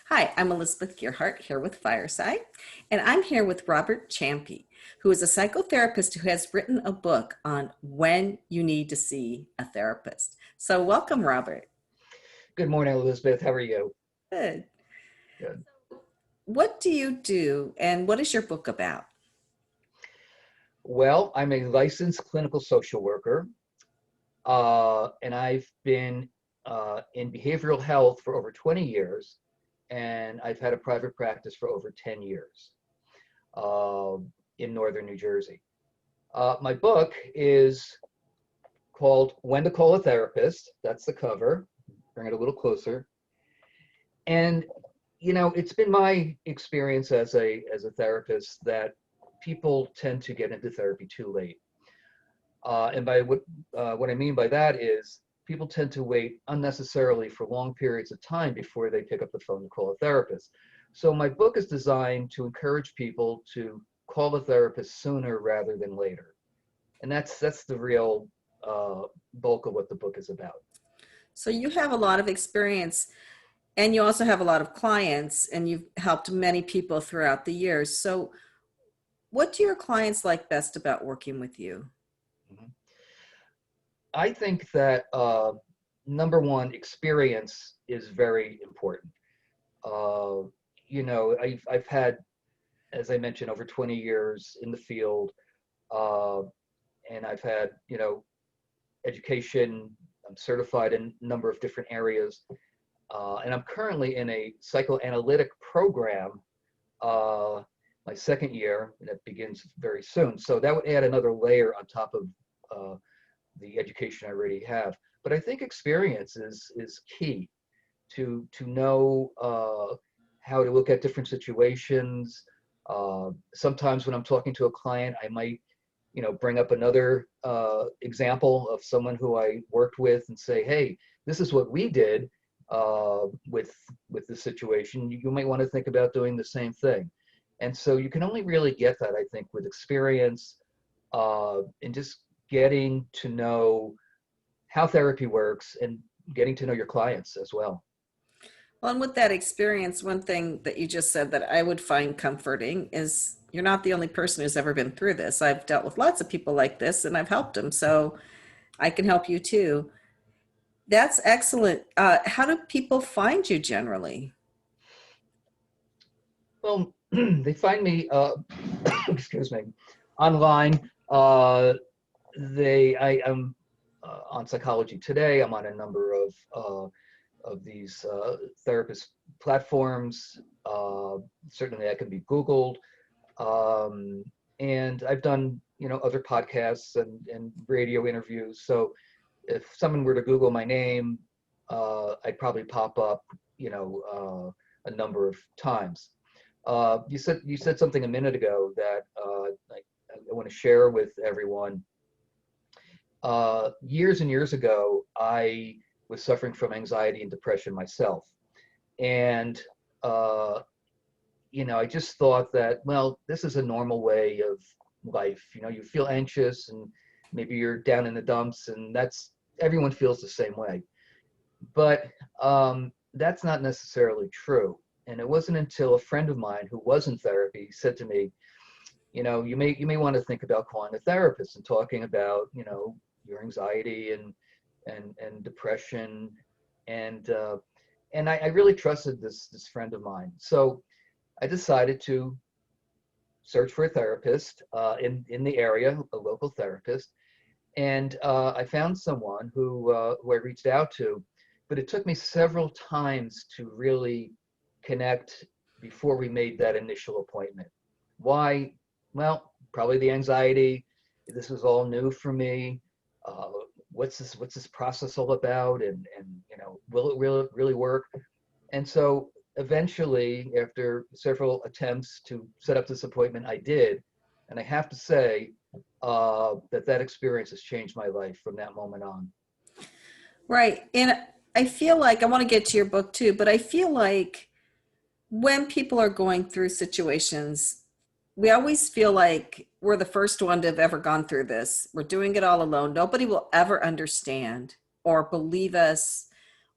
Hi, I'm Elizabeth Gearhart here with Fireside, and I'm here with Robert Ciampi, who is a psychotherapist who has written a book on when you need to see a therapist. So, welcome, Robert. Good morning, Elizabeth. How are you? Good. Good. What do you do, and what is your book about? Well, I'm a licensed clinical social worker, and I've been in behavioral health for over 20 years, and I've had a private practice for over 10 years uh, in northern New Jersey. My book is called When to Call a Therapist. That's the cover. Bring it a little closer. And it's been my experience as a therapist that people tend to get into therapy too late. And by what I mean by that is people tend to wait unnecessarily for long periods of time before they pick up the phone to call a therapist. So my book is designed to encourage people to call a therapist sooner rather than later. And that's the real bulk of what the book is about. So, you have a lot of experience, and you also have a lot of clients, and you've helped many people throughout the years. So, what do your clients like best about working with you? Mhm. I think that number one, experience is very important. Uh, I've had, as I mentioned, over 20 years in the field, uh, and I've had, education. I'm certified in a number of different areas, and I'm currently in a psychoanalytic program, uh, my second year, and that begins very soon. So that would add another layer on top of the education I already have. But I think experience is key to know how to look at different situations. Sometimes when I'm talking to a client, I might, bring up another example of someone who I worked with and say, "Hey, this is what we did with the situation. You might want to think about doing the same thing." And so you can only really get that, I think, with experience and just getting to know how therapy works and getting to know your clients as well. Well, and with that experience, one thing that you just said that I would find comforting is you're not the only person who's ever been through this. I've dealt with lots of people like this and I've helped them. So I can help you too. That's excellent. How do people find you generally? Well, they find me, excuse me, online. I am on Psychology Today. I'm on a number of these therapist platforms. Uh, Certainly, that can be Googled. Um, and I've done, other podcasts and radio interviews. So if someone were to Google my name, I'd probably pop up, a number of times. You said something a minute ago that I want to share with everyone. Years and years ago, I was suffering from anxiety and depression myself, and uh, I just thought that, well, this is a normal way of life. You feel anxious and maybe you're down in the dumps, and that's everyone feels the same way. But that's not necessarily true. And it wasn't until a friend of mine who was in therapy said to me, you may want to think about calling a therapist and talking about, your anxiety and depression. And I really trusted this friend of mine. So I decided to search for a therapist in the area, a local therapist, and I found someone who I reached out to, but it took me several times to really connect before we made that initial appointment. Why? Well, probably the anxiety. This was all new for me. Uh, what's this process all about? And will it really work? And so eventually, after several attempts to set up this appointment, I did. And I have to say that experience has changed my life from that moment on. Right. And I feel like I want to get to your book too, but I feel like when people are going through situations, we always feel like we're the first one to have ever gone through this. We're doing it all alone. Nobody will ever understand or believe us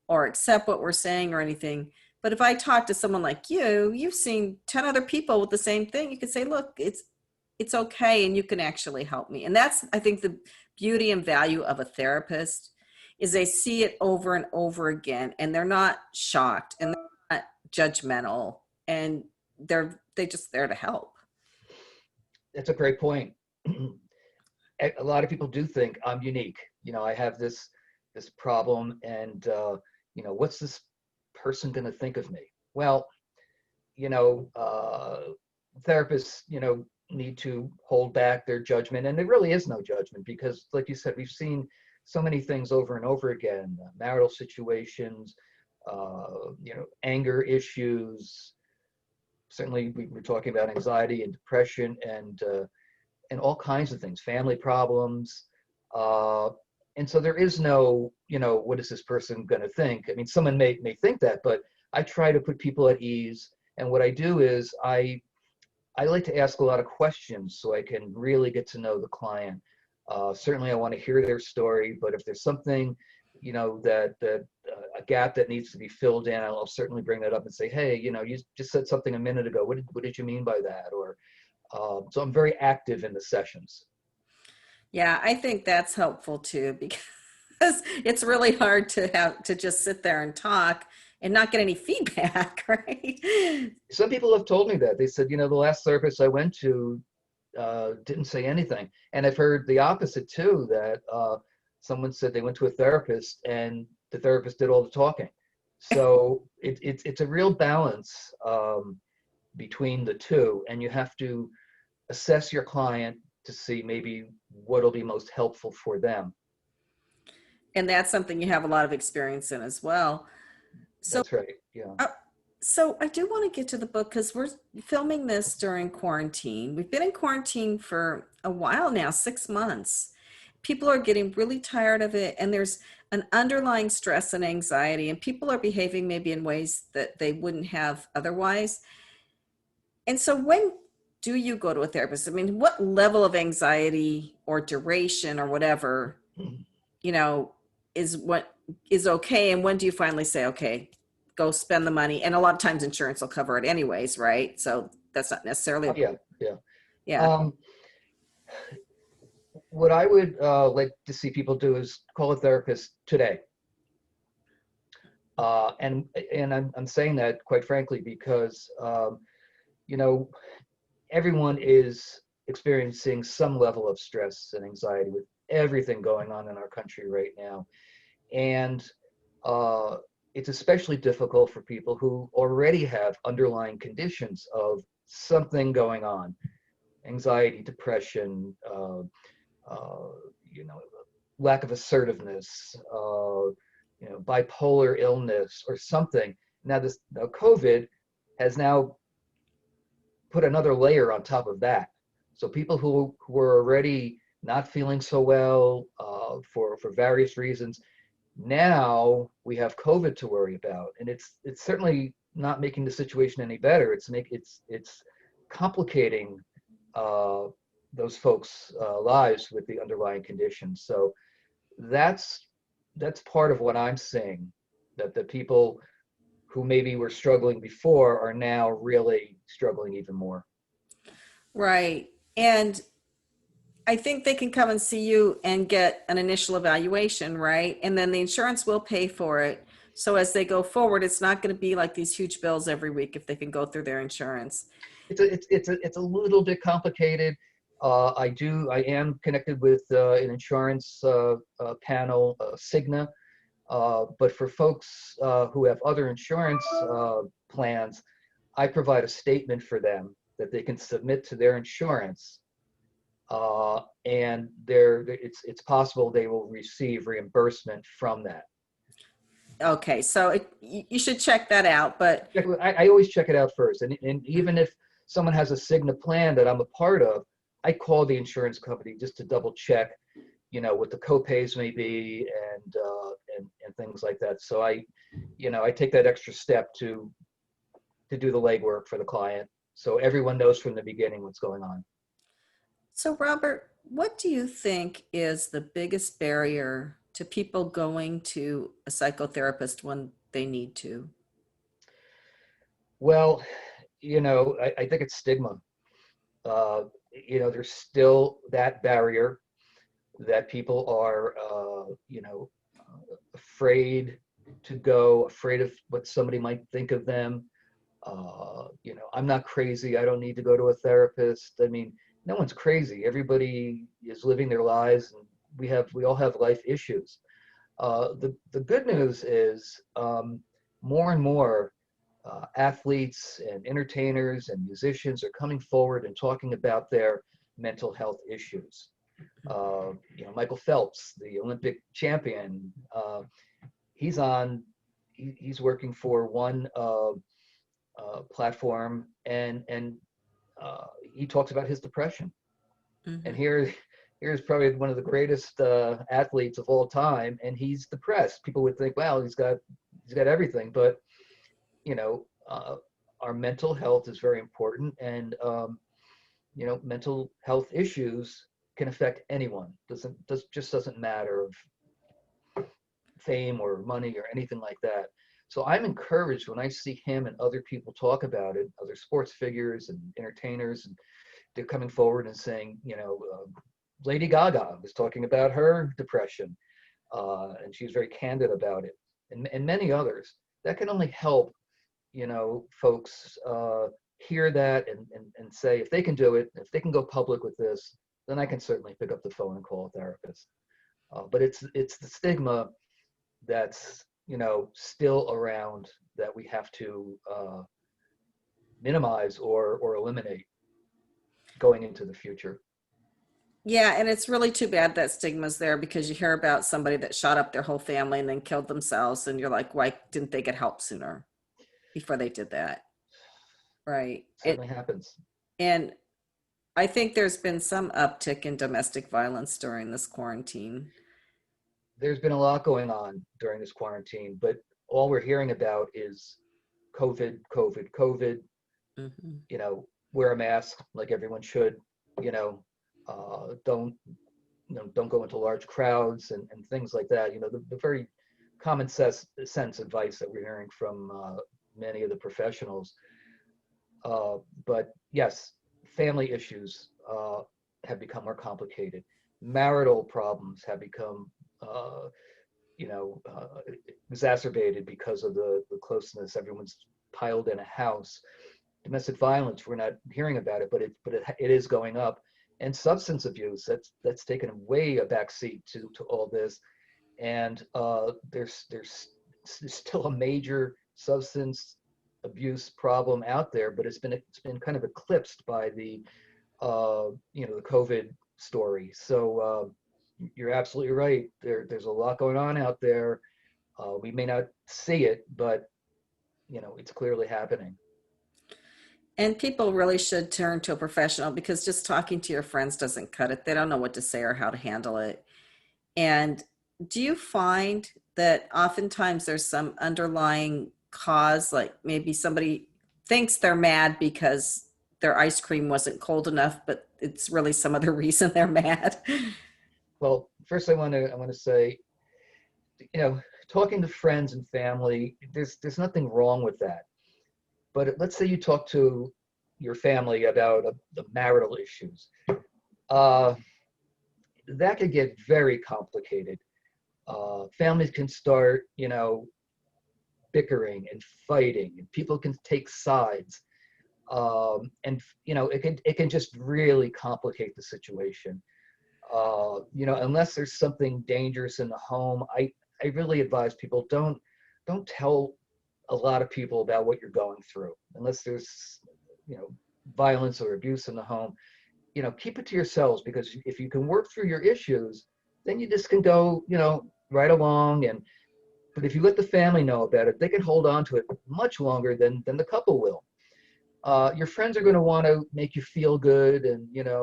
or accept what we're saying or anything. But if I talk to someone like you, you've seen 10 other people with the same thing. You could say, look, it's okay, and you can actually help me. And that's, I think, the beauty and value of a therapist is they see it over and over again, and they're not shocked and they're not judgmental, and they just there to help. That's a great point. A lot of people do think I'm unique. I have this problem, and what's this person going to think of me? Well, you know, therapists, need to hold back their judgment, and there really is no judgment because, like you said, we've seen so many things over and over again: marital situations, anger issues. Certainly, we're talking about anxiety and depression, and all kinds of things, family problems. Uh, and so there is no, what is this person going to think? I mean, someone may think that, but I try to put people at ease. And what I do is I like to ask a lot of questions so I can really get to know the client. Certainly, I want to hear their story, but if there's something, that a gap that needs to be filled in, I'll certainly bring that up and say, hey, you just said something a minute ago. What did you mean by that? Or so I'm very active in the sessions. Yeah, I think that's helpful too, because it's really hard to have to just sit there and talk and not get any feedback, right? Some people have told me that. They said, the last therapist I went to didn't say anything. And I've heard the opposite too, that someone said they went to a therapist and the therapist did all the talking. So it's a real balance between the two, and you have to assess your client to see maybe what'll be most helpful for them. And that's something you have a lot of experience in as well. So, That's right. Yeah. uh, so I do want to get to the book because we're filming this during quarantine. We've been in quarantine for a while now, 6 months. People are getting really tired of it, and there's an underlying stress and anxiety, and people are behaving maybe in ways that they wouldn't have otherwise. And so, when do you go to a therapist? I mean, what level of anxiety or duration or whatever, you know, is what is okay? And when do you finally say, okay, go spend the money? And a lot of times insurance will cover it anyways, right? So that's not necessarily Oh, a, yeah. Yeah. yeah. Um, what I would like to see people do is call a therapist today. And I'm saying that quite frankly because you know everyone is experiencing some level of stress and anxiety with everything going on in our country right now, and uh, it's especially difficult for people who already have underlying conditions of something going on: anxiety, depression, uh, you know, lack of assertiveness, bipolar illness or something. Now COVID has now put another layer on top of that. So people who are already not feeling so well for various reasons, now we have COVID to worry about, and it's certainly not making the situation any better. It's complicating uh, those folks' lives with the underlying conditions. So that's that's part of what I'm seeing, that the people who maybe were struggling before are now really struggling even more. Right. And I think they can come and see you and get an initial evaluation, right? And then the insurance will pay for it. So as they go forward, it's not going to be like these huge bills every week if they can go through their insurance. It's a little bit complicated. I am connected with an insurance panel, Cigna. But for folks who have other insurance plans, I provide a statement for them that they can submit to their insurance, and it's possible they will receive reimbursement from that. Okay, so you should check that out. But I always check it out first, and even if someone has a Cigna plan that I'm a part of, I call the insurance company just to double check, what the copays may be, and things like that. So I take that extra step to do the legwork for the client, so everyone knows from the beginning what's going on. so, Robert, what do you think is the biggest barrier to people going to a psychotherapist when they need to? Well, I think it's stigma. Uh, there's still that barrier that people are, afraid to go, afraid of what somebody might think of them. I'm not crazy. I don't need to go to a therapist. I mean, no one's crazy. Everybody is living their lives, and we all have life issues. The good news is more and more athletes and entertainers and musicians are coming forward and talking about their mental health issues. Michael Phelps, the Olympic champion, he's on. He's working for one platform, and he talks about his depression. And Hmm. here's probably one of the greatest athletes of all time, and he's depressed. People would think, wow, he's got everything, but you know, uh, our mental health is very important, and mental health issues can affect anyone. Doesn't matter of fame or money or anything like that. So I'm encouraged when I see him and other people talk about it, other sports figures and entertainers, and they're coming forward and saying, Lady Gaga was talking about her depression, and she's very candid about it, and many others. That can only help, folks hear that and say, if they can do it, if they can go public with this, then I can certainly pick up the phone and call a therapist. But it's the stigma that's still around that we have to minimize or eliminate going into the future. Yeah, and it's really too bad that stigma's there because you hear about somebody that shot up their whole family and then killed themselves, and you're like, why didn't they get help sooner before they did that? Right. Certainly happens. And I think there's been some uptick in domestic violence during this quarantine. There's been a lot going on during this quarantine, but all we're hearing about is COVID, COVID, COVID. Hmm. Wear a mask like everyone should. Don't don't go into large crowds and things like that. The very common sense advice that we're hearing from many of the professionals. But yes, family issues have become more complicated. Marital problems have become, uh, you know, uh, exacerbated because of the closeness. Everyone's piled in a house. Domestic violence, we're not hearing about it, but it is going up. And substance abuse, that's taken way a back seat to all this. And there's still a major substance abuse problem out there, but it's been kind of eclipsed by the COVID story. So you're absolutely right. There's a lot going on out there. We may not see it, but it's clearly happening. And people really should turn to a professional because just talking to your friends doesn't cut it. They don't know what to say or how to handle it. And do you find that oftentimes there's some underlying cause, like maybe somebody thinks they're mad because their ice cream wasn't cold enough, but it's really some other reason they're mad? Well, first I want to say, you know, talking to friends and family, there's nothing wrong with that. But let's say you talk to your family about the marital issues. Uh, that could get very complicated. Families can start, bickering and fighting, and people can take sides, and it can just really complicate the situation. Unless there's something dangerous in the home, I really advise people don't tell a lot of people about what you're going through unless there's you know violence or abuse in the home. Keep it to yourselves, because if you can work through your issues, then you just can go right along. And but if you let the family know about it, they can hold on to it much longer than the couple will. Your friends are going to want to make you feel good, and they're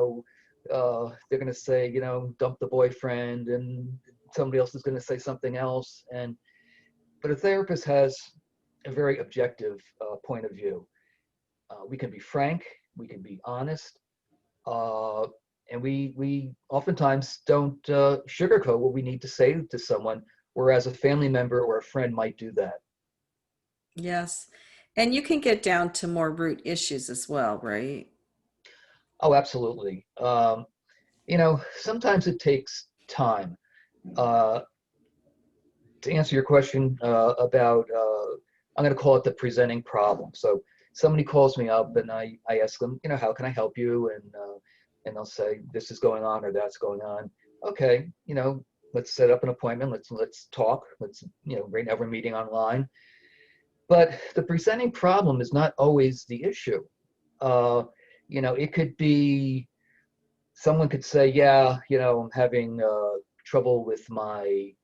going to say, dump the boyfriend, and somebody else is going to say something else. And but a therapist has a very objective point of view. We can be frank, we can be honest, uh, and we oftentimes don't sugarcoat what we need to say to someone, whereas a family member or a friend might do that. Yes. And you can get down to more root issues as well, right? Oh, absolutely. Sometimes it takes time. Uh, to answer your question about, I'm going to call it the presenting problem. So somebody calls me up and I ask them, how can I help you? And they'll say, this is going on or that's going on. Okay, let's set up an appointment. Let's talk. Right now we're meeting online. But the presenting problem is not always the issue. It could be someone could say, yeah, I'm having trouble with my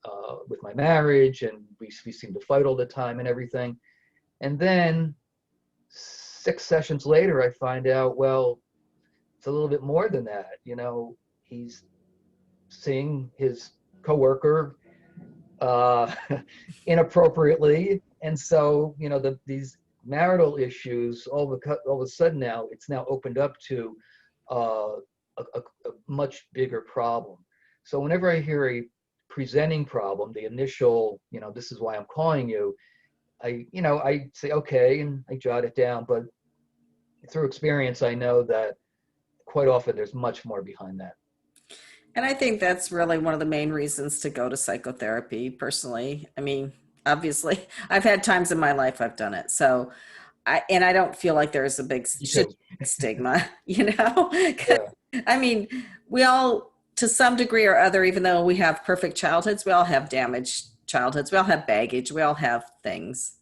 marriage, and we seem to fight all the time and everything. And then 6 sessions later, I find out, well, it's a little bit more than that. He's seeing his coworker uh, inappropriately, and so these marital issues all of a sudden now it's now opened up to uh, a much bigger problem. So whenever I hear a presenting problem, the initial, this is why I'm calling you, I say okay and I jot it down, but through experience I know that quite often there's much more behind that. And I think that's really one of the main reasons to go to psychotherapy personally. I mean, obviously, I've had times in my life I've done it. So I don't feel like there's a big Me should too. be a big stigma, you know? 'Cause, Yeah. I mean, we all, to some degree or other, even though we have perfect childhoods, we all have damaged childhoods. We all have baggage. We all have things.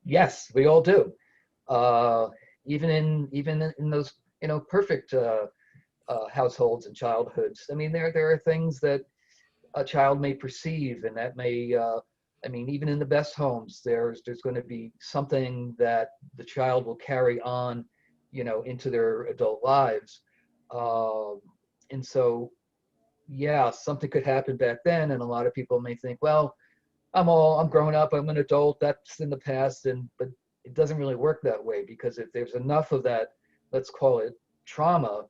Yes, we all do. Uh, even in those perfect households and childhoods. I mean, there are things that a child may perceive, and that may. I mean, even in the best homes, there's going to be something that the child will carry on, into their adult lives. Um, and so, yeah, something could happen back then, and a lot of people may think, well, I'm grown up, I'm an adult, that's in the past, but it doesn't really work that way, because if there's enough of that, let's call it trauma,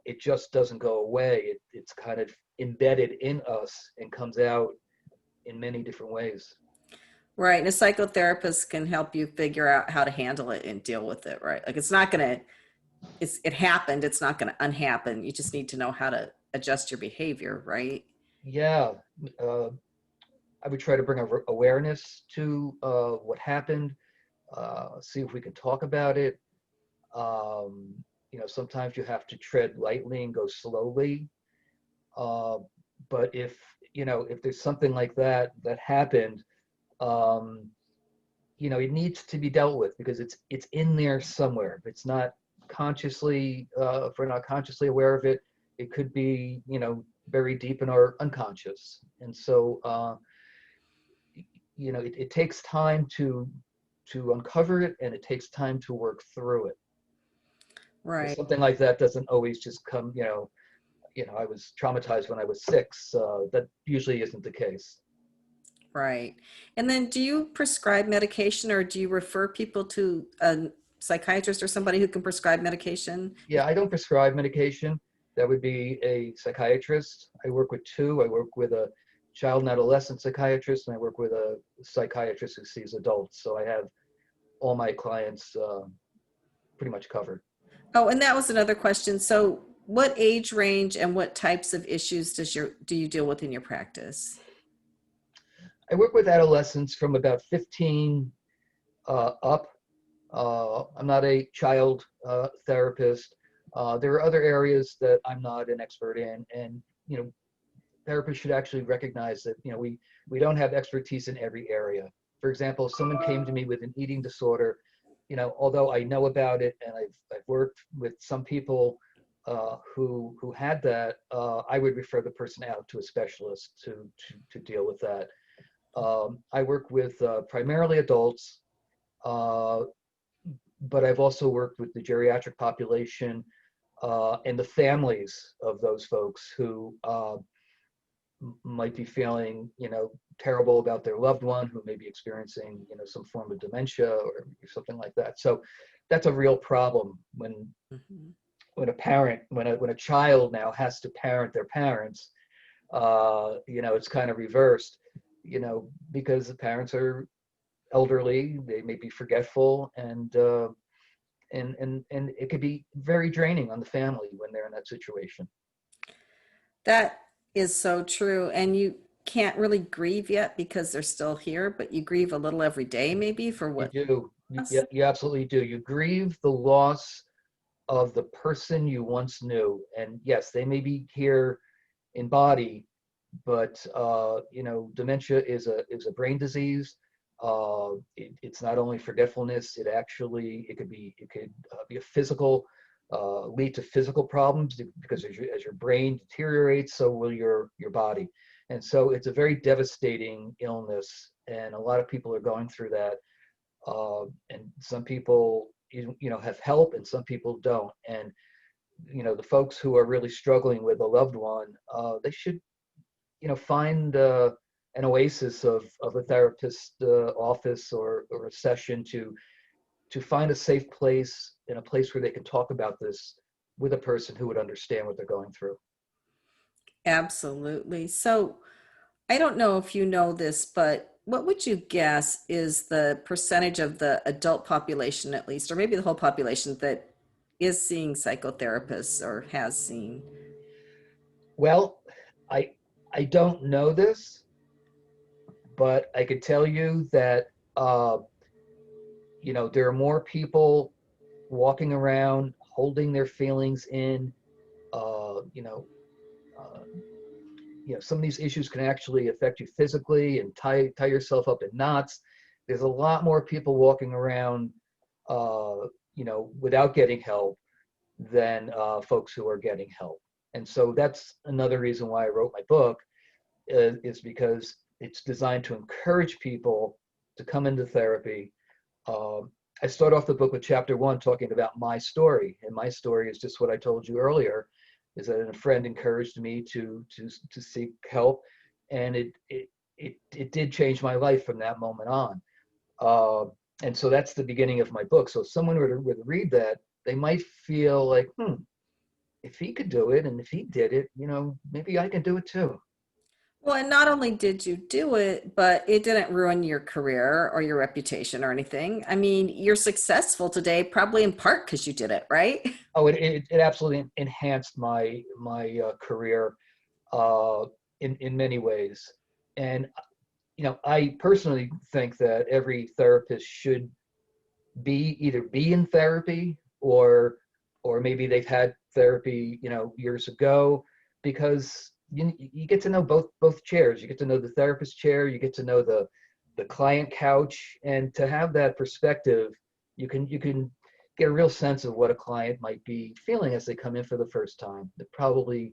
it just doesn't go away. It's kind of embedded in us and comes out in many different ways. Right. And a psychotherapist can help you figure out how to handle it and deal with it, right? Like it's not going to, it happened. It's not going to unhappen. You just need to know how to adjust your behavior, right? Yeah, uh, I would try to bring awareness to what happened, see if we can talk about it. Um, Sometimes you have to tread lightly and go slowly. Uh, but if there's something like that happened, um, it needs to be dealt with because it's in there somewhere. If it's not consciously, if we're not consciously aware of it, it could be, very deep in our unconscious. And so, it takes time to uncover it, and it takes time to work through it. Because Right. something like that doesn't always just come, I was traumatized when I was 6. That usually isn't the case. Right. And then do you prescribe medication or do you refer people to a psychiatrist or somebody who can prescribe medication? Yeah, I don't prescribe medication. That would be a psychiatrist. I work with two. I work with a child and adolescent psychiatrist, and I work with a psychiatrist who sees adults. So I have all my clients pretty much covered. Oh, and that was another question. So what age range and what types of issues do you deal with in your practice? I work with adolescents from about 15 up. I'm not a child therapist. There are other areas that I'm not an expert in, and therapists should actually recognize that we don't have expertise in every area. For example, if someone came to me with an eating disorder, although I know about it and I've worked with some people who had that, I would refer the person out to a specialist to deal with that. I work with primarily adults, uh, but I've also worked with the geriatric population and the families of those folks who might be feeling, terrible about their loved one, who may be experiencing, some form of dementia or something like that. So that's a real problem Mhm. when a child now has to parent their parents. It's kind of reversed, because the parents are elderly. They may be forgetful, and it could be very draining on the family when they're in that situation. That is so true. And you can't really grieve yet because they're still here, but you grieve a little every day, maybe for You what do. lost. You absolutely do. You grieve the loss of the person you once knew. And yes, they may be here in body, but dementia is a brain disease. It's not only forgetfulness; it could be a physical, lead to physical problems because as your brain deteriorates, so will your body. And so it's a very devastating illness, and a lot of people are going through that. And some people have help, and some people don't. And the folks who are really struggling with a loved one, they should find an oasis of a therapist office or a session to find a safe place, in a place where they can talk about this with a person who would understand what they're going through. Absolutely. So I don't know if you know this, but what would you guess is the percentage of the adult population, at least, or maybe the whole population, that is seeing psychotherapists or has seen? Well, I I don't know this, but I could tell you that there are more people walking around holding their feelings in. Uh, you know, uh, some of these issues can actually affect you physically and tie yourself up in knots. There's a lot more people walking around, without getting help than folks who are getting help. And so that's another reason why I wrote my book, is because it's designed to encourage people to come into therapy. Um, I start off the book with chapter one talking about my story, and my story is just what I told you earlier, is that a friend encouraged me to seek help, and it did change my life from that moment on. Uh, and so that's the beginning of my book. So if someone were to read that, they might feel like, if he could do it, and if he did it, maybe I can do it too. Well, and not only did you do it, but it didn't ruin your career or your reputation or anything. I mean, you're successful today, probably in part because you did it, right? Oh, it absolutely enhanced my career uh, in many ways. And I personally think that every therapist should either be in therapy, or maybe they've had therapy years ago, because you get to know both chairs. You get to know the therapist chair, you get to know the client couch, and to have that perspective, you can get a real sense of what a client might be feeling as they come in for the first time. They're probably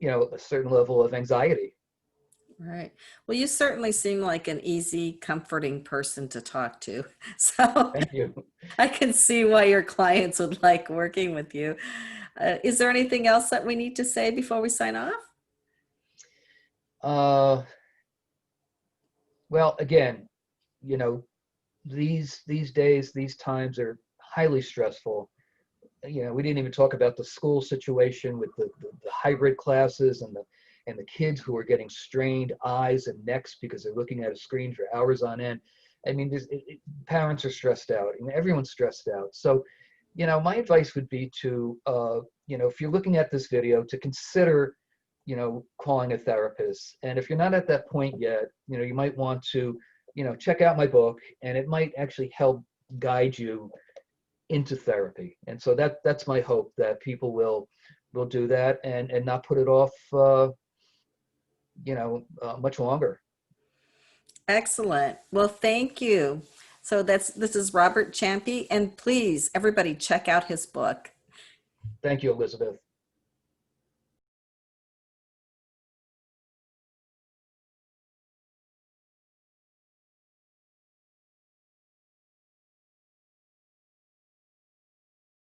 a certain level of anxiety. Right. Well, you certainly seem like an easy, comforting person to talk to. So Thank you. I can see why your clients would like working with you. Is there anything else that we need to say before we sign off? uh, well, again, you know these days, these times are highly stressful. We didn't even talk about the school situation with the hybrid classes, and the kids who are getting strained eyes and necks because they're looking at a screen for hours on end. I mean, parents are stressed out, and everyone's stressed out. So, my advice would be to, if you're looking at this video, to consider, calling a therapist. And if you're not at that point yet, you might want to, check out my book, and it might actually help guide you into therapy. And so that's my hope, that people will do that, and not put it off much longer. Excellent. Well, thank you. So this is Robert Ciampi, and please, everybody, check out his book. Thank you, Elizabeth.